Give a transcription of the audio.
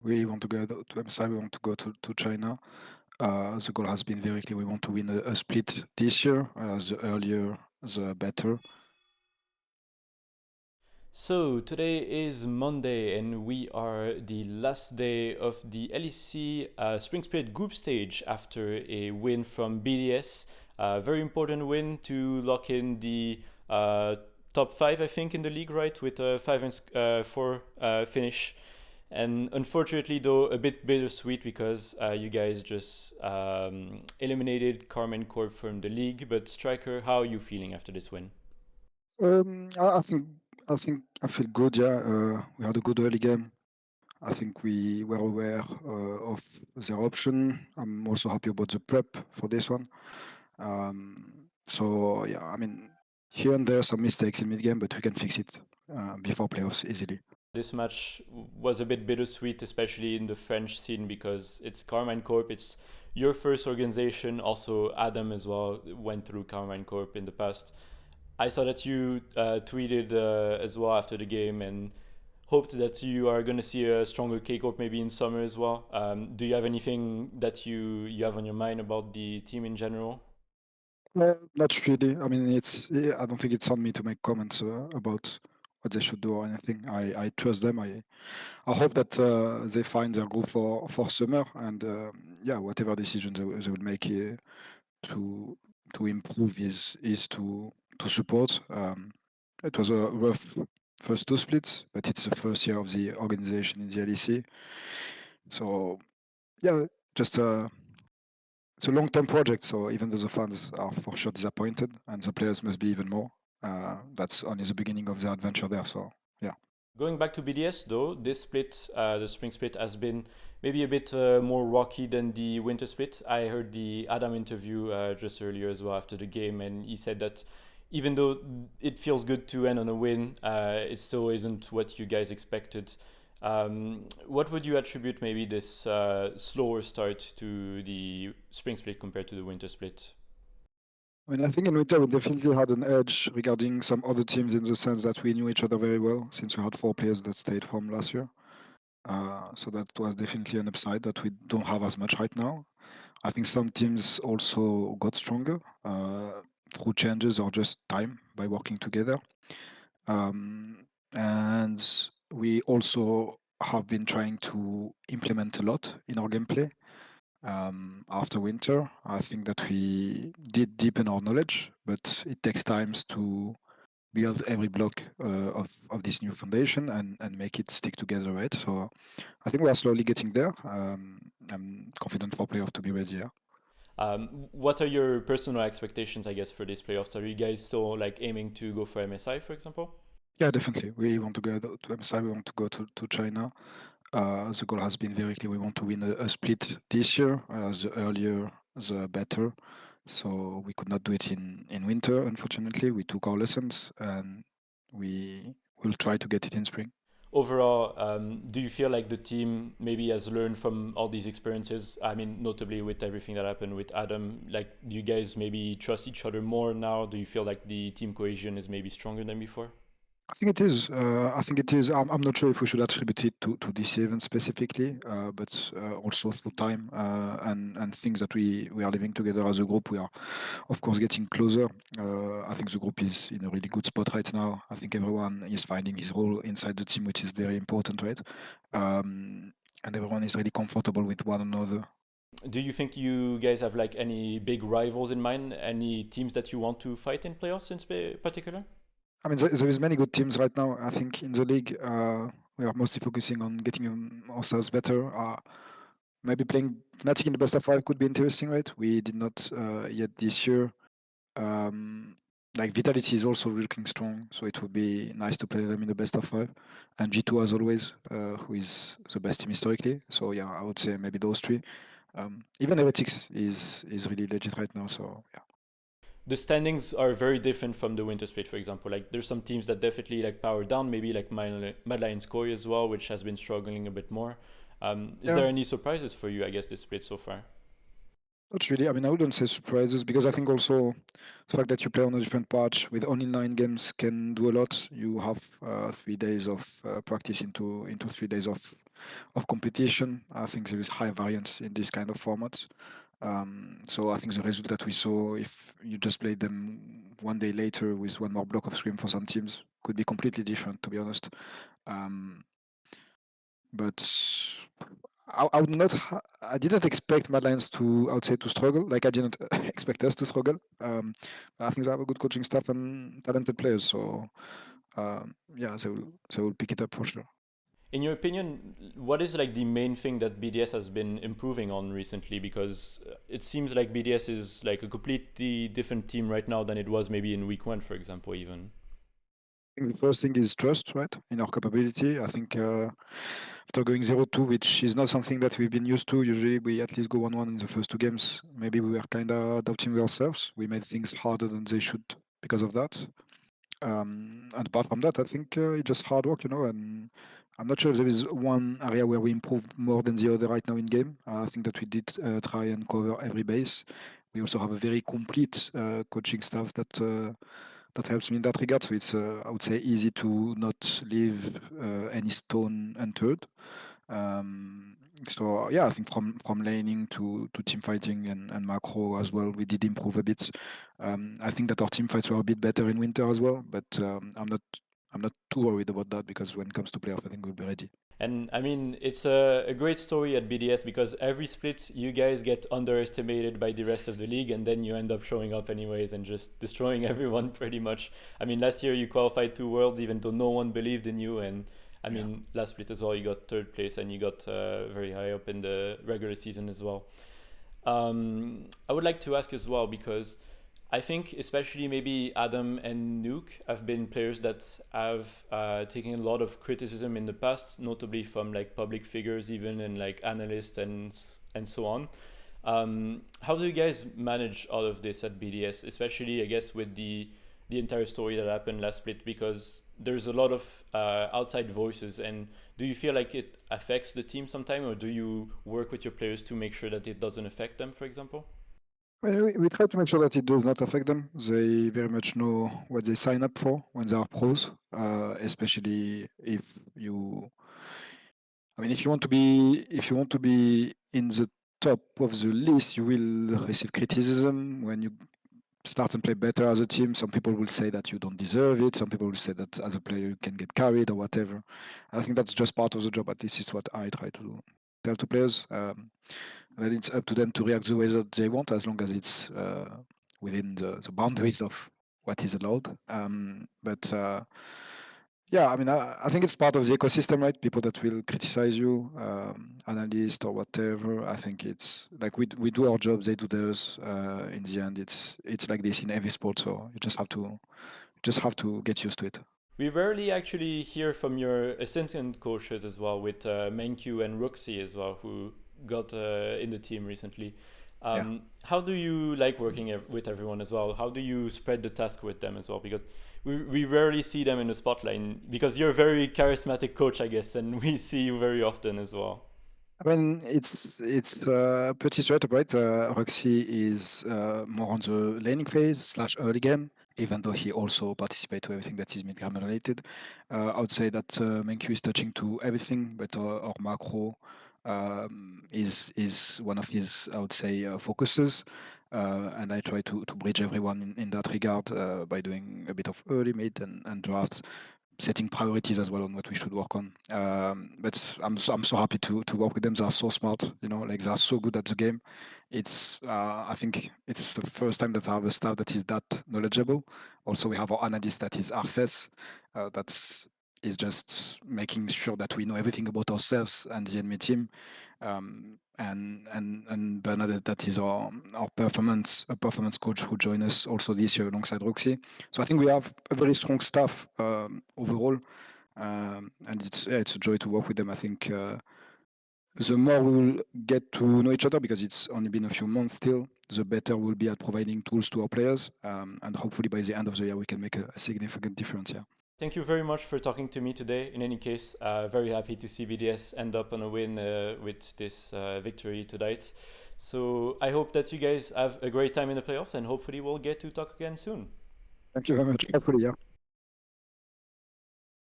We want to go to MSI, we want to go to China. The goal has been very clear. We want to win a split this year. The earlier, the better. So today is Monday and we are the last day of the LEC Spring Split group stage after a win from BDS. Very important win to lock in the top 5, I think, in the league, right? With a 5-4 finish. And unfortunately, though, a bit bittersweet because you guys just eliminated Carmen Corp from the league. But Striker, how are you feeling after this win? I feel good. Yeah, we had a good early game. I think we were aware of their option. I'm also happy about the prep for this one. So yeah, I mean, here and there some mistakes in mid game, but we can fix it before playoffs easily. This match was a bit bittersweet, especially in the French scene, because it's Carmine Corp. It's your first organization. Also, Adam as well went through Carmine Corp in the past. I saw that you tweeted as well after the game and hoped that you are going to see a stronger K Corp maybe in summer as well. Do you have anything that you have on your mind about the team in general? Not really. I mean, I don't think it's on me to make comments about what they should do or anything. I trust them. I hope that they find their groove for summer, and yeah, whatever decisions they will make to improve is to support. It was a rough first two splits, but it's the first year of the organization in the LEC. So yeah, just it's a long-term project. So even though the fans are for sure disappointed, and the players must be even more, that's only the beginning of their adventure there. So yeah. Going back to BDS though, this split, the spring split, has been maybe a bit more rocky than the winter split. I heard the Adam interview just earlier as well after the game, and he said that even though it feels good to end on a win, it still isn't what you guys expected. What would you attribute maybe this slower start to the spring split compared to the winter split? I mean, I think in winter we definitely had an edge regarding some other teams in the sense that we knew each other very well since we had 4 players that stayed from last year. So that was definitely an upside that we don't have as much right now. I think some teams also got stronger through changes or just time by working together. And we also have been trying to implement a lot in our gameplay. After winter, I think that we did deepen our knowledge, but it takes time to build every block of this new foundation and make it stick together, right? So I think we are slowly getting there. I'm confident for playoff to be ready. Yeah. What are your personal expectations, I guess, for these playoffs? Are you guys still like aiming to go for MSI, for example? Yeah, definitely. We want to go to MSI. We want to go to China. The goal has been very clear. We want to win a split this year. The earlier, the better. So we could not do it in winter, unfortunately. We took our lessons and we will try to get it in spring. Overall, do you feel like the team maybe has learned from all these experiences? I mean, notably with everything that happened with Adam. Like, do you guys maybe trust each other more now? Do you feel like the team cohesion is maybe stronger than before? I think it is. I think it is. I'm not sure if we should attribute it to this event specifically, but also through time and things that we are living together as a group. We are, of course, getting closer. I think the group is in a really good spot right now. I think everyone is finding his role inside the team, which is very important, right? And everyone is really comfortable with one another. Do you think you guys have like any big rivals in mind? Any teams that you want to fight in playoffs in particular? I mean, there is many good teams right now. I think in the league, we are mostly focusing on getting ourselves better. Maybe playing Fnatic in the best of five could be interesting, right? We did not yet this year. Um, like Vitality is also looking strong, so it would be nice to play them in the best of five. And G2 as always, who is the best team historically. So yeah, I would say maybe those three. Even Heretics is really legit right now. So yeah. The standings are very different from the winter split, for example. Like there's some teams that definitely like power down, maybe like Mad Lions Koi as well, which has been struggling a bit more. Is Yeah, there any surprises for you, I guess, this split so far? Not really. I mean, I wouldn't say surprises because I think also the fact that you play on a different patch with only 9 games can do a lot. You have 3 days of practice into 3 days of competition. I think there is high variance in this kind of formats. So I think the result that we saw, if you just played them one day later with one more block of scrim for some teams, could be completely different, to be honest. Um, but I would not. I didn't expect Mad Lions to, I would say, to struggle. Like I didn't expect us to struggle. I think they have a good coaching staff and talented players. So yeah, they will pick it up for sure. In your opinion, what is like the main thing that BDS has been improving on recently? Because it seems like BDS is like a completely different team right now than it was maybe in week one, for example, even. I think the first thing is trust, right, in our capability. I think after going 0-2, which is not something that we've been used to, usually we at least go 1-1 in the first 2 games. Maybe we were kind of doubting ourselves. We made things harder than they should because of that. And apart from that, I think it's just hard work, and I'm not sure if there is one area where we improved more than the other right now in game. I think that we did try and cover every base. We also have a very complete coaching staff that helps me in that regard. So it's, I would say, easy to not leave any stone unturned. Um, so yeah, I think from laning to team fighting and macro as well, we did improve a bit. I think that our team fights were a bit better in winter as well, but I'm not too worried about that because when it comes to playoff, I think we'll be ready. And I mean, it's a great story at BDS because every split you guys get underestimated by the rest of the league, and then you end up showing up anyways and just destroying everyone pretty much. I mean, last year you qualified to Worlds even though no one believed in you, and I Yeah. mean, last split as well, you got third place and you got very high up in the regular season as well. I would like to ask as well because I think especially maybe Adam and Nuke have been players that have taken a lot of criticism in the past, notably from like public figures, even and like analysts and so on. How do you guys manage all of this at BDS, especially I guess with the entire story that happened last split? Because there's a lot of outside voices, and do you feel like it affects the team sometime, or do you work with your players to make sure that it doesn't affect them, for example? I mean, we try to make sure that it does not affect them. They very much know what they sign up for when they are pros, especially if you. I mean, if you want to be in the top of the list, you will receive criticism when you start and play better as a team. Some people will say that you don't deserve it. Some people will say that as a player you can get carried or whatever. I think that's just part of the job. At least it's what I try to tell to players. And then it's up to them to react the way that they want, as long as it's within the boundaries of what is allowed. But yeah, I mean, I think it's part of the ecosystem, right? People that will criticize you, analysts or whatever. I think it's like we do our job, they do theirs. In the end, it's like this in every sport. So you just have to get used to it. We rarely actually hear from your assistant coaches as well, with Menkyu and Roxy as well, who got in the team recently. Yeah. How do you like working with everyone as well? How do you spread the task with them as well? Because we rarely see them in the spotlight, because you're a very charismatic coach, I guess, and we see you very often as well. I mean, it's pretty straight up, right? Roxy is more on the laning phase slash early game, even though he also participates to everything that is mid game related. I would say that Menkyu is touching to everything, but our macro is one of his, I would say, focuses. And I try to bridge everyone in that regard by doing a bit of early, mid, and draft, setting priorities as well on what we should work on. But I'm so happy to work with them. They are so smart, like they are so good at the game. It's I think it's the first time that I have a staff that is that knowledgeable. Also, we have our analyst that is RCS. That's is just making sure that we know everything about ourselves and the enemy team. And Bernadette, that is our performance coach who joined us also this year alongside Roxy. So I think we have a very strong staff overall, and it's a joy to work with them. I think the more we will get to know each other, because it's only been a few months still, the better we'll be at providing tools to our players, and hopefully by the end of the year we can make a significant difference. Yeah. Thank you very much for talking to me today. In any case, very happy to see BDS end up on a win with this victory tonight. So I hope that you guys have a great time in the playoffs, and hopefully we'll get to talk again soon. Thank you very much. Hopefully, yeah.